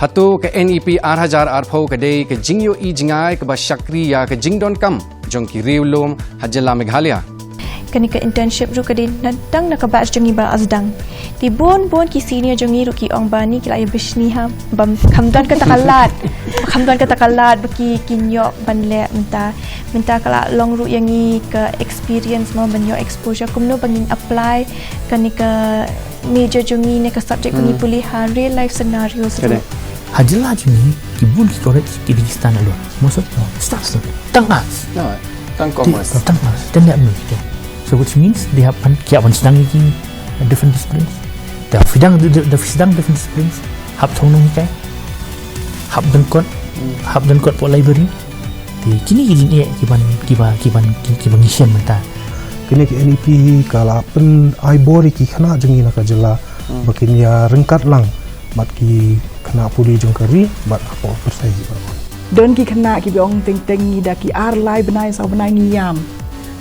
hatu ke NEP arhajar arphau ke dei ke jingyo I jingai ke basyakri ya ke jingdon kam jong ki riulum hajala Meghalaya. Kani ke internship ru ke nantang nak batch jongi ba azdang di bon ki senior jongi ru ki ong bani ki lai bishni ha bam khamdan ka takalat baki kinyo banle minta kala long ru yangi ke experience mo banyo exposure kumno bangin apply kani ke major jongi ne ke subject kani pulihan real life scenarios ru hajala jongi ki bun ki korek ki di istana lo maksud staff tangas tang commerce tangas dan me. So which means they have sedang ini different disciplines. They have sedang different disciplines. Hab thong kai, hab dan kot po library. Di kini kiban ngisian mentah. Kini ke NEP kalau pen aibori ki kena jengi nak jela, bakin ya rengkat lang, bat ki kena puli jong kari, bat apa persaji baron. Don ki kena ki biong teng ni dah ki arlai benai sau benai niam.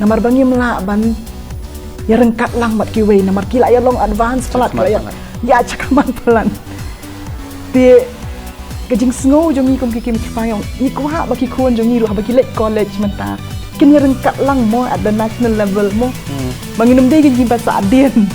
Namar bangi melak ban ya rengkat lang mat kiwei namar kila ya long advance pelat ya cakaman pelan di kejing snow jongi kum kikim kipayong ikwa baki kuan jongi ru baki late college menta kin ya rengkat lang mo at the national level mo banginum dei ki bahasa adien